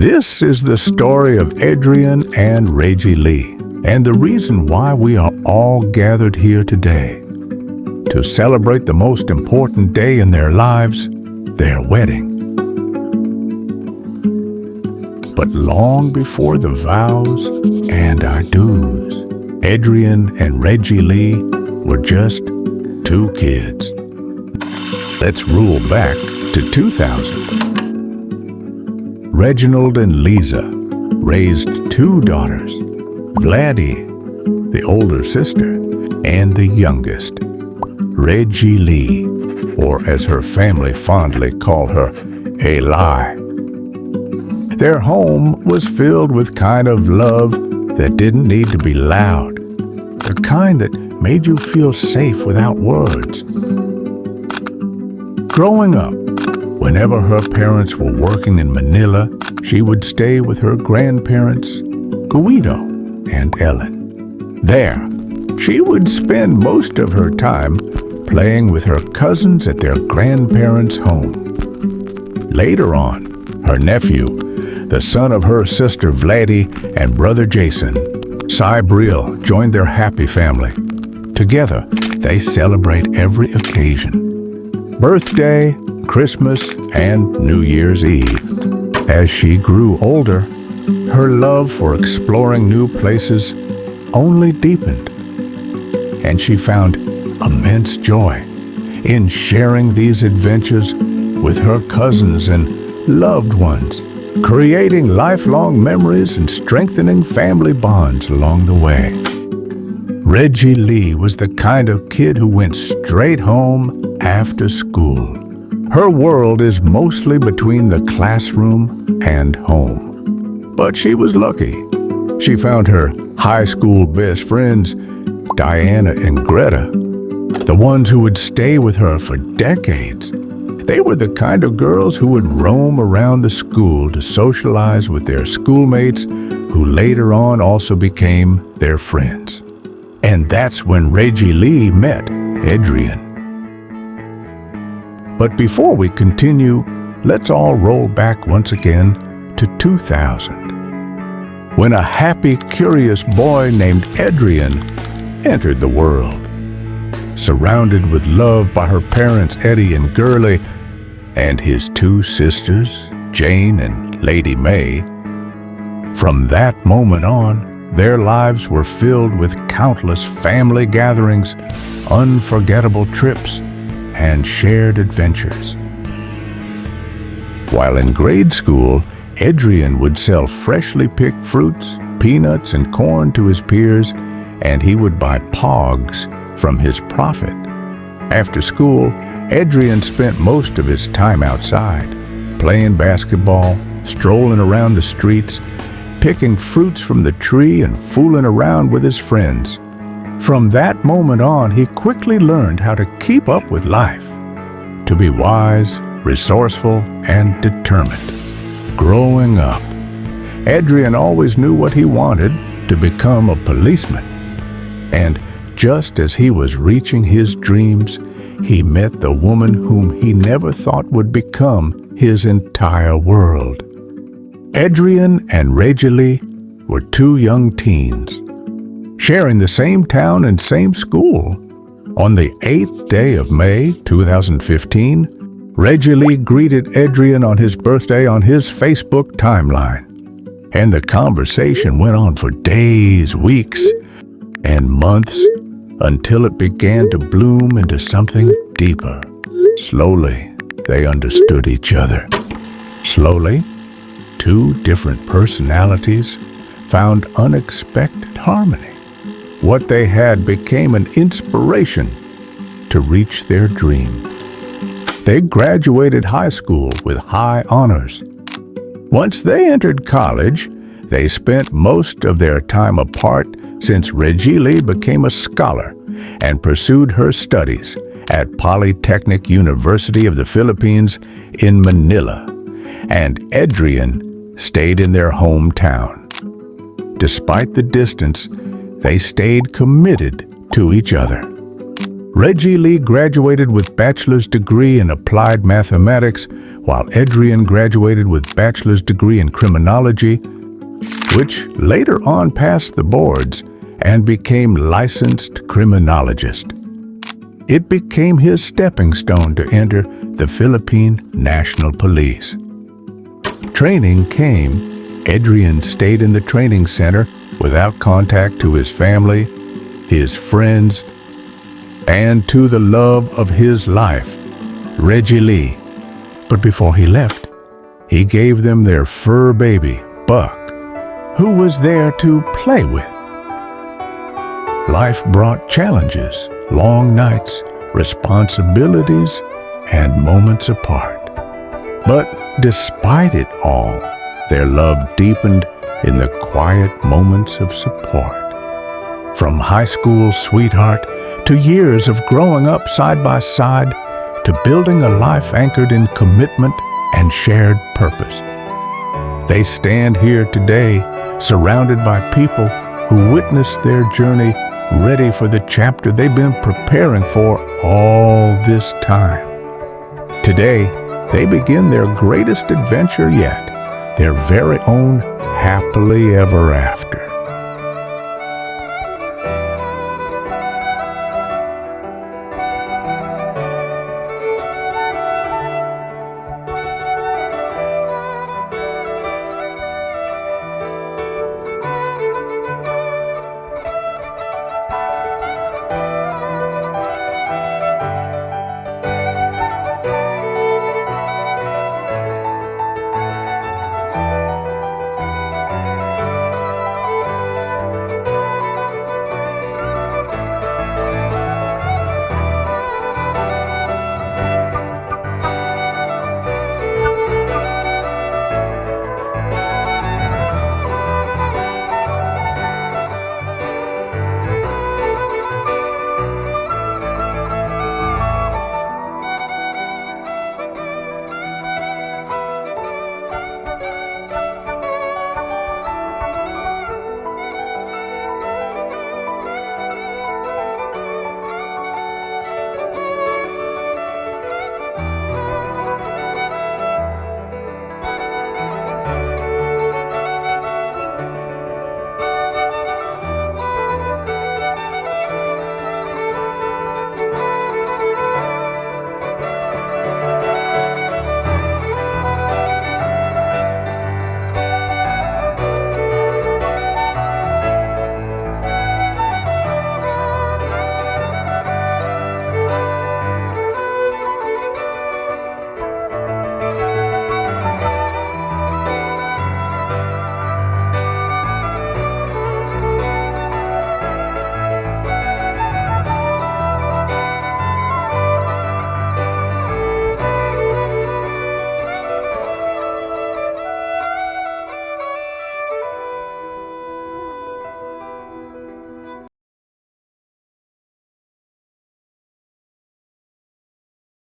This is the story of Edrian and Rhegilie, and the reason why we are all gathered here today, to celebrate the most important day in their lives, their wedding. But long before the vows and I-dos, Edrian and Rhegilie were just two kids. Let's rule back to 2000. Reginald and Lisa raised two daughters, Vladie, the older sister, and the youngest, Rhegilie, or as her family fondly called her, Rhegilie. Their home was filled with kind of love that didn't need to be loud, the kind that made you feel safe without words. Growing up, whenever her parents were working in Manila, she would stay with her grandparents, Guido and Ellen. There, she would spend most of her time playing with her cousins at their grandparents' home. Later on, her nephew, the son of her sister Vladie and brother Jason, Cybriel, joined their happy family. Together, they celebrate every occasion: birthday, Christmas, and New Year's Eve. As she grew older, her love for exploring new places only deepened, and she found immense joy in sharing these adventures with her cousins and loved ones, creating lifelong memories and strengthening family bonds along the way. Rhegilie was the kind of kid who went straight home after school. Her world is mostly between the classroom and home. But she was lucky. She found her high school best friends, Diana and Greta, the ones who would stay with her for decades. They were the kind of girls who would roam around the school to socialize with their schoolmates, who later on also became their friends. And that's when Rhegilie met Edrian. But before we continue, let's all roll back once again to 2000, when a happy, curious boy named Edrian entered the world. Surrounded with love by her parents Eddie and Girlie, and his two sisters, Jane and Lady May. From that moment on, their lives were filled with countless family gatherings, unforgettable trips, and shared adventures. While in grade school, Edrian would sell freshly picked fruits, peanuts, and corn to his peers, and he would buy pogs from his profit. After school, Edrian spent most of his time outside, playing basketball, strolling around the streets, picking fruits from the tree, and fooling around with his friends. From that moment on, he quickly learned how to keep up with life, to be wise, resourceful, and determined. Growing up, Edrian always knew what he wanted: to become a policeman. And just as he was reaching his dreams, he met the woman whom he never thought would become his entire world. Edrian and Rhegilie were two young teens, sharing the same town and same school. On the 8th day of May 2015, Rhegilie greeted Edrian on his birthday on his Facebook timeline. And the conversation went on for days, weeks, and months, until it began to bloom into something deeper. Slowly, they understood each other. Slowly, two different personalities found unexpected harmony. What they had became an inspiration to reach their dream. They graduated high school with high honors. Once they entered college, they spent most of their time apart, since Rhegilie became a scholar and pursued her studies at Polytechnic University of the Philippines in Manila, and Edrian stayed in their hometown. Despite the distance, they stayed committed to each other. Rhegilie graduated with bachelor's degree in applied mathematics, while Edrian graduated with bachelor's degree in criminology, which later on passed the boards and became licensed criminologist. It became his stepping stone to enter the Philippine National Police. Training came. Edrian stayed in the training center without contact to his family, his friends, and to the love of his life, Rhegilie. But before he left, he gave them their fur baby, Buck, who was there to play with. Life brought challenges, long nights, responsibilities, and moments apart. But despite it all, their love deepened in the quiet moments of support. From high school sweetheart to years of growing up side by side to building a life anchored in commitment and shared purpose. They stand here today surrounded by people who witnessed their journey, ready for the chapter they've been preparing for all this time. Today, they begin their greatest adventure yet, their very own happily ever after.